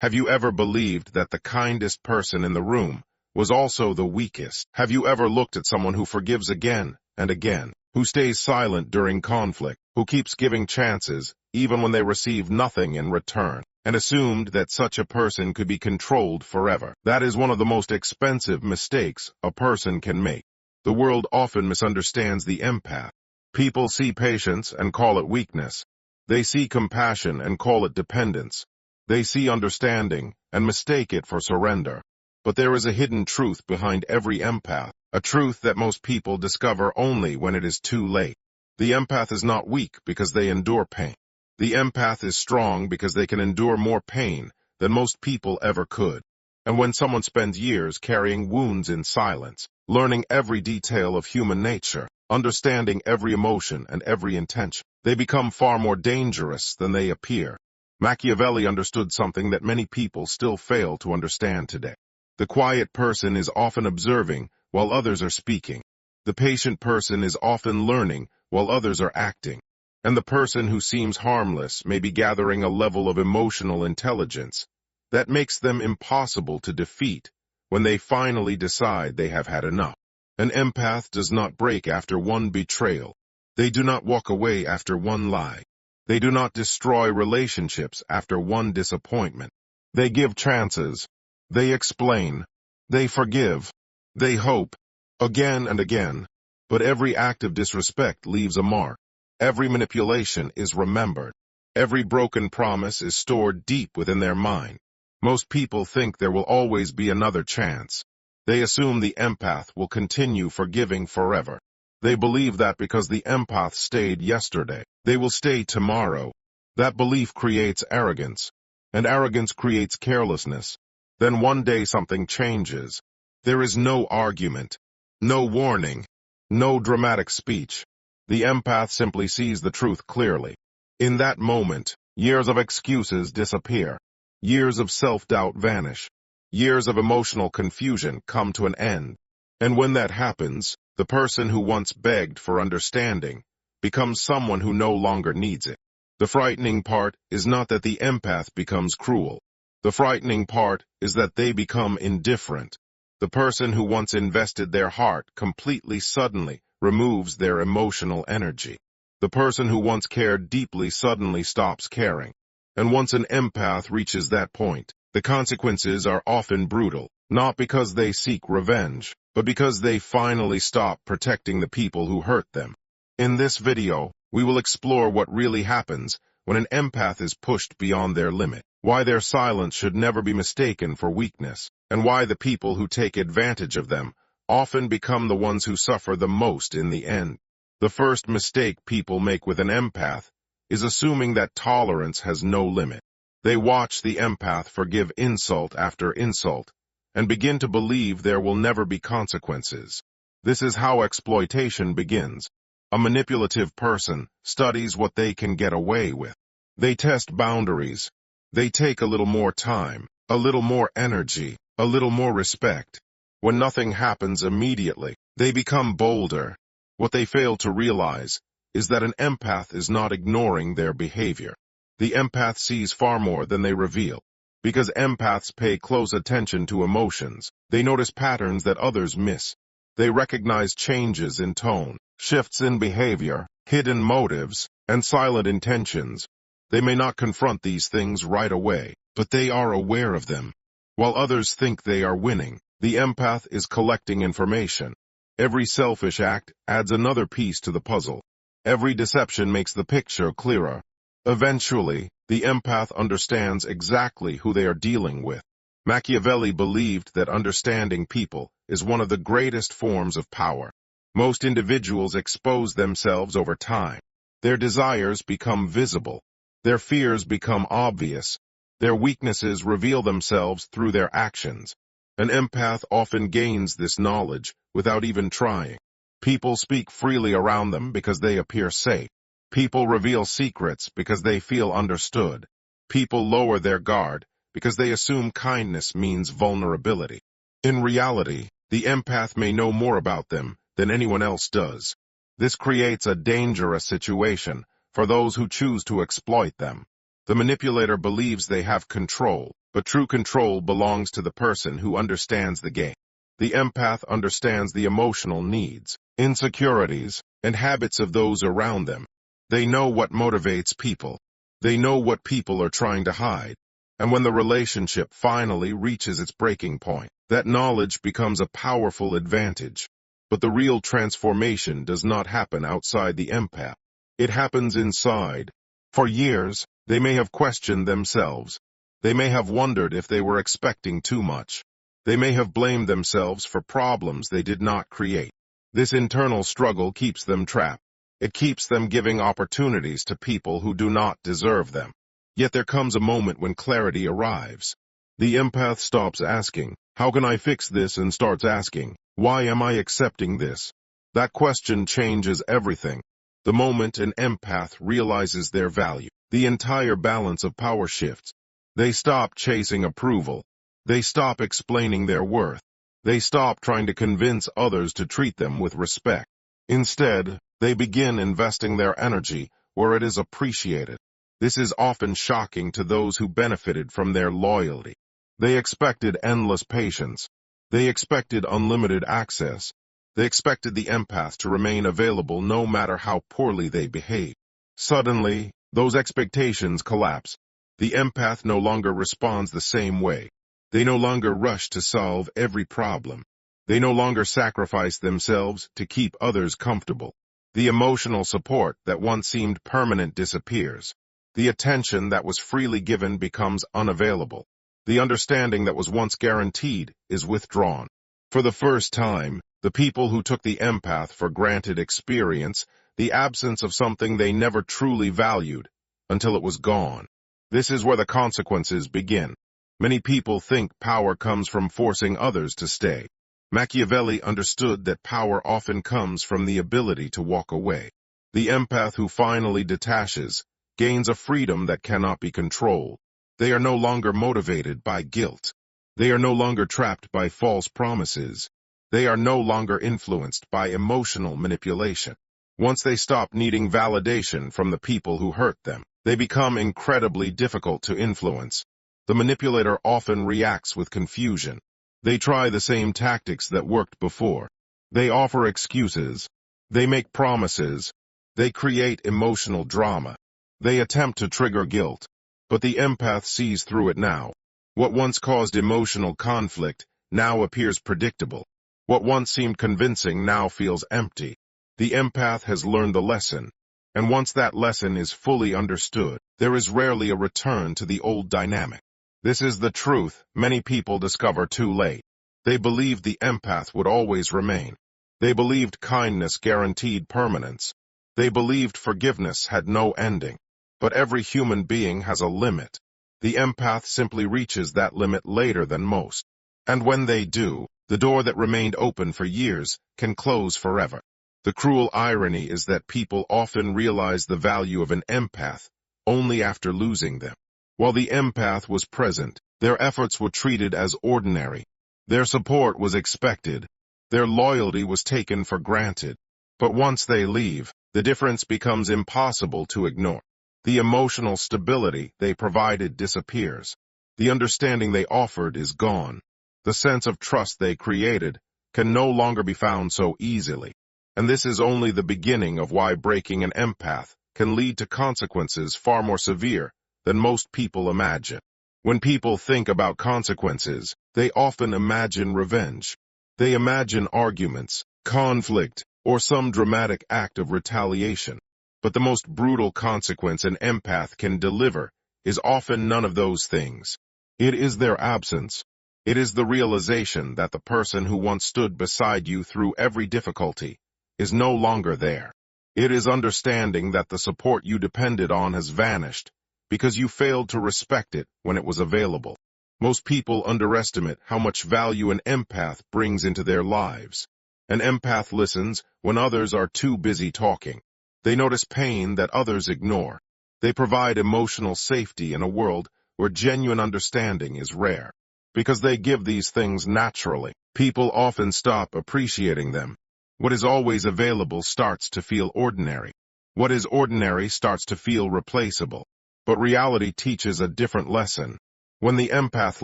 Have you ever believed that the kindest person in the room was also the weakest? Have you ever looked at someone who forgives again and again, who stays silent during conflict, who keeps giving chances even when they receive nothing in return, and assumed that such a person could be controlled forever? That is one of the most expensive mistakes a person can make. The world often misunderstands the empath. People see patience and call it weakness. They see compassion and call it dependence. They see understanding and mistake it for surrender. But there is a hidden truth behind every empath, a truth that most people discover only when it is too late. The empath is not weak because they endure pain. The empath is strong because they can endure more pain than most people ever could. And when someone spends years carrying wounds in silence, learning every detail of human nature, understanding every emotion and every intention, they become far more dangerous than they appear. Machiavelli understood something that many people still fail to understand today. The quiet person is often observing while others are speaking. The patient person is often learning while others are acting. And the person who seems harmless may be gathering a level of emotional intelligence that makes them impossible to defeat when they finally decide they have had enough. An empath does not break after one betrayal. They do not walk away after one lie. They do not destroy relationships after one disappointment. They give chances. They explain. They forgive. They hope. Again and again. But every act of disrespect leaves a mark. Every manipulation is remembered. Every broken promise is stored deep within their mind. Most people think there will always be another chance. They assume the empath will continue forgiving forever. They believe that because the empath stayed yesterday, they will stay tomorrow. That belief creates arrogance, and arrogance creates carelessness. Then one day something changes. There is no argument, no warning, no dramatic speech. The empath simply sees the truth clearly. In that moment, years of excuses disappear. Years of self-doubt vanish. Years of emotional confusion come to an end. And when that happens, the person who once begged for understanding becomes someone who no longer needs it. The frightening part is not that the empath becomes cruel. The frightening part is that they become indifferent. The person who once invested their heart completely suddenly removes their emotional energy. The person who once cared deeply suddenly stops caring. And once an empath reaches that point, the consequences are often brutal, not because they seek revenge, but because they finally stop protecting the people who hurt them. In this video, we will explore what really happens when an empath is pushed beyond their limit, why their silence should never be mistaken for weakness, and why the people who take advantage of them often become the ones who suffer the most in the end. The first mistake people make with an empath is assuming that tolerance has no limit. They watch the empath forgive insult after insult and begin to believe there will never be consequences. This is how exploitation begins. A manipulative person studies what they can get away with. They test boundaries. They take a little more time, a little more energy, a little more respect. When nothing happens immediately, they become bolder. What they fail to realize is that an empath is not ignoring their behavior. The empath sees far more than they reveal. Because empaths pay close attention to emotions, they notice patterns that others miss. They recognize changes in tone, shifts in behavior, hidden motives, and silent intentions. They may not confront these things right away, but they are aware of them. While others think they are winning, the empath is collecting information. Every selfish act adds another piece to the puzzle. Every deception makes the picture clearer. Eventually, the empath understands exactly who they are dealing with. Machiavelli believed that understanding people is one of the greatest forms of power. Most individuals expose themselves over time. Their desires become visible. Their fears become obvious. Their weaknesses reveal themselves through their actions. An empath often gains this knowledge without even trying. People speak freely around them because they appear safe. People reveal secrets because they feel understood. People lower their guard because they assume kindness means vulnerability. In reality, the empath may know more about them than anyone else does. This creates a dangerous situation for those who choose to exploit them. The manipulator believes they have control, But true control belongs to the person who understands the game. The empath understands the emotional needs, insecurities, and habits of those around them. They know what motivates people. They know what people are trying to hide. And when the relationship finally reaches its breaking point, that knowledge becomes a powerful advantage. But the real transformation does not happen outside the empath. It happens inside. For years, they may have questioned themselves. They may have wondered if they were expecting too much. They may have blamed themselves for problems they did not create. This internal struggle keeps them trapped. It keeps them giving opportunities to people who do not deserve them. Yet there comes a moment when clarity arrives. The empath stops asking, "How can I fix this?" and starts asking, "Why am I accepting this?" That question changes everything. The moment an empath realizes their value, the entire balance of power shifts. They stop chasing approval. They stop explaining their worth. They stop trying to convince others to treat them with respect. Instead, they begin investing their energy where it is appreciated. This is often shocking to those who benefited from their loyalty. They expected endless patience. They expected unlimited access. They expected the empath to remain available no matter how poorly they behaved. Suddenly, those expectations collapse. The empath no longer responds the same way. They no longer rush to solve every problem. They no longer sacrifice themselves to keep others comfortable. The emotional support that once seemed permanent disappears. The attention that was freely given becomes unavailable. The understanding that was once guaranteed is withdrawn. For the first time, the people who took the empath for granted experience the absence of something they never truly valued until it was gone. This is where the consequences begin. Many people think power comes from forcing others to stay. Machiavelli understood that power often comes from the ability to walk away. The empath who finally detaches gains a freedom that cannot be controlled. They are no longer motivated by guilt. They are no longer trapped by false promises. They are no longer influenced by emotional manipulation. Once they stop needing validation from the people who hurt them, they become incredibly difficult to influence. The manipulator often reacts with confusion. They try the same tactics that worked before. They offer excuses. They make promises. They create emotional drama. They attempt to trigger guilt. But the empath sees through it now. What once caused emotional conflict now appears predictable. What once seemed convincing now feels empty. The empath has learned the lesson. And once that lesson is fully understood, there is rarely a return to the old dynamic. This is the truth many people discover too late. They believed the empath would always remain. They believed kindness guaranteed permanence. They believed forgiveness had no ending. But every human being has a limit. The empath simply reaches that limit later than most. And when they do, the door that remained open for years can close forever. The cruel irony is that people often realize the value of an empath only after losing them. While the empath was present, their efforts were treated as ordinary. Their support was expected. Their loyalty was taken for granted. But once they leave, the difference becomes impossible to ignore. The emotional stability they provided disappears. The understanding they offered is gone. The sense of trust they created can no longer be found so easily. And this is only the beginning of why breaking an empath can lead to consequences far more severe than most people imagine. When people think about consequences, they often imagine revenge. They imagine arguments, conflict, or some dramatic act of retaliation. But the most brutal consequence an empath can deliver is often none of those things. It is their absence. It is the realization that the person who once stood beside you through every difficulty is no longer there. It is understanding that the support you depended on has vanished because you failed to respect it when it was available. Most people underestimate how much value an empath brings into their lives. An empath listens when others are too busy talking. They notice pain that others ignore. They provide emotional safety in a world where genuine understanding is rare. Because they give these things naturally, people often stop appreciating them. What is always available starts to feel ordinary. What is ordinary starts to feel replaceable. But reality teaches a different lesson. When the empath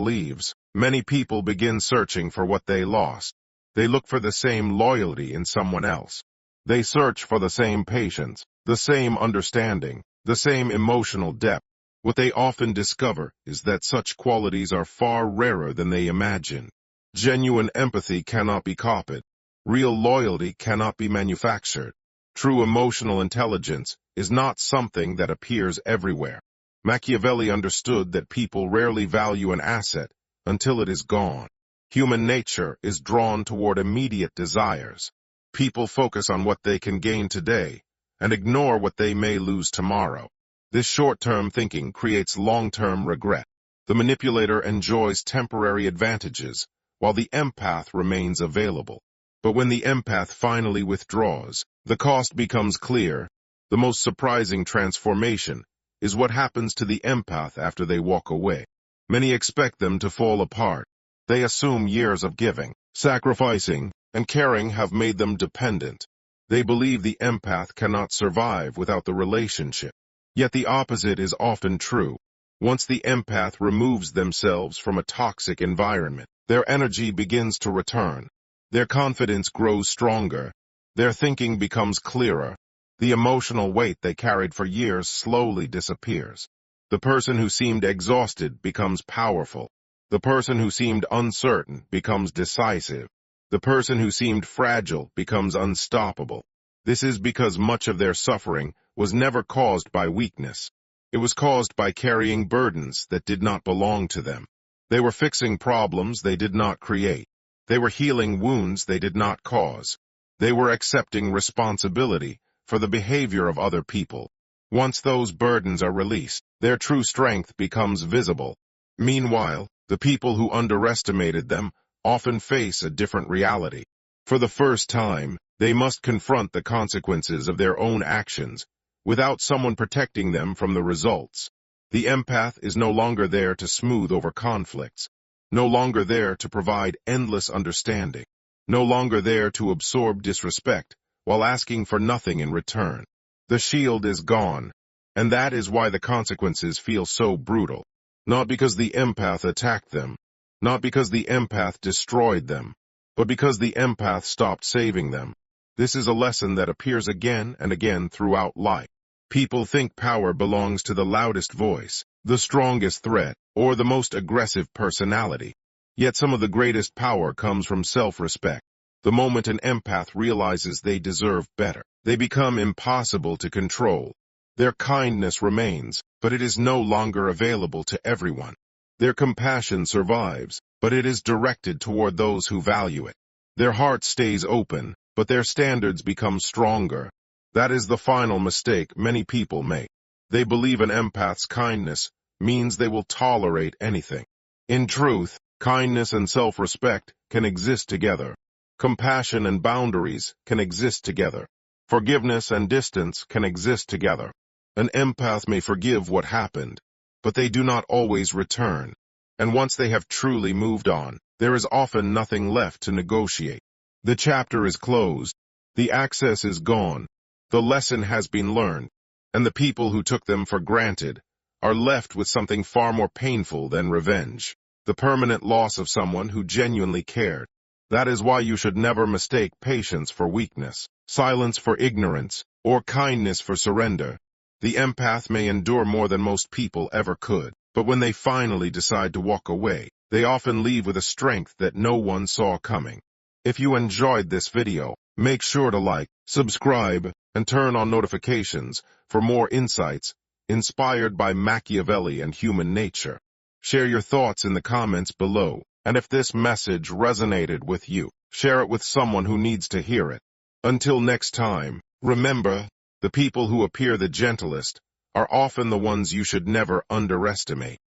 leaves, many people begin searching for what they lost. They look for the same loyalty in someone else. They search for the same patience, the same understanding, the same emotional depth. What they often discover is that such qualities are far rarer than they imagine. Genuine empathy cannot be copied. Real loyalty cannot be manufactured. True emotional intelligence is not something that appears everywhere. Machiavelli understood that people rarely value an asset until it is gone. Human nature is drawn toward immediate desires. People focus on what they can gain today and ignore what they may lose tomorrow. This short-term thinking creates long-term regret. The manipulator enjoys temporary advantages, while the empath remains available. But when the empath finally withdraws, the cost becomes clear. The most surprising transformation is what happens to the empath after they walk away. Many expect them to fall apart. They assume years of giving, sacrificing, and caring have made them dependent. They believe the empath cannot survive without the relationship. Yet the opposite is often true. Once the empath removes themselves from a toxic environment, their energy begins to return. Their confidence grows stronger. Their thinking becomes clearer. The emotional weight they carried for years slowly disappears. The person who seemed exhausted becomes powerful. The person who seemed uncertain becomes decisive. The person who seemed fragile becomes unstoppable. This is because much of their suffering was never caused by weakness. It was caused by carrying burdens that did not belong to them. They were fixing problems they did not create. They were healing wounds they did not cause. They were accepting responsibility for the behavior of other people. Once those burdens are released, their true strength becomes visible. Meanwhile, the people who underestimated them often face a different reality. For the first time, they must confront the consequences of their own actions without someone protecting them from the results. The empath is no longer there to smooth over conflicts, no longer there to provide endless understanding, no longer there to absorb disrespect while asking for nothing in return. The shield is gone, and that is why the consequences feel so brutal. Not because the empath attacked them, not because the empath destroyed them, but because the empath stopped saving them. This is a lesson that appears again and again throughout life. People think power belongs to the loudest voice, the strongest threat, or the most aggressive personality. Yet some of the greatest power comes from self-respect. The moment an empath realizes they deserve better, they become impossible to control. Their kindness remains, but it is no longer available to everyone. Their compassion survives, but it is directed toward those who value it. Their heart stays open, but their standards become stronger. That is the final mistake many people make. They believe an empath's kindness means they will tolerate anything. In truth, kindness and self-respect can exist together. Compassion and boundaries can exist together. Forgiveness and distance can exist together. An empath may forgive what happened, but they do not always return. And once they have truly moved on, there is often nothing left to negotiate. The chapter is closed. The access is gone. The lesson has been learned, and the people who took them for granted are left with something far more painful than revenge: the permanent loss of someone who genuinely cared. That is why you should never mistake patience for weakness, silence for ignorance, or kindness for surrender. The empath may endure more than most people ever could, but when they finally decide to walk away, they often leave with a strength that no one saw coming. If you enjoyed this video, make sure to like, subscribe, and turn on notifications for more insights inspired by Machiavelli and human nature. Share your thoughts in the comments below, and if this message resonated with you, share it with someone who needs to hear it. Until next time, remember, the people who appear the gentlest are often the ones you should never underestimate.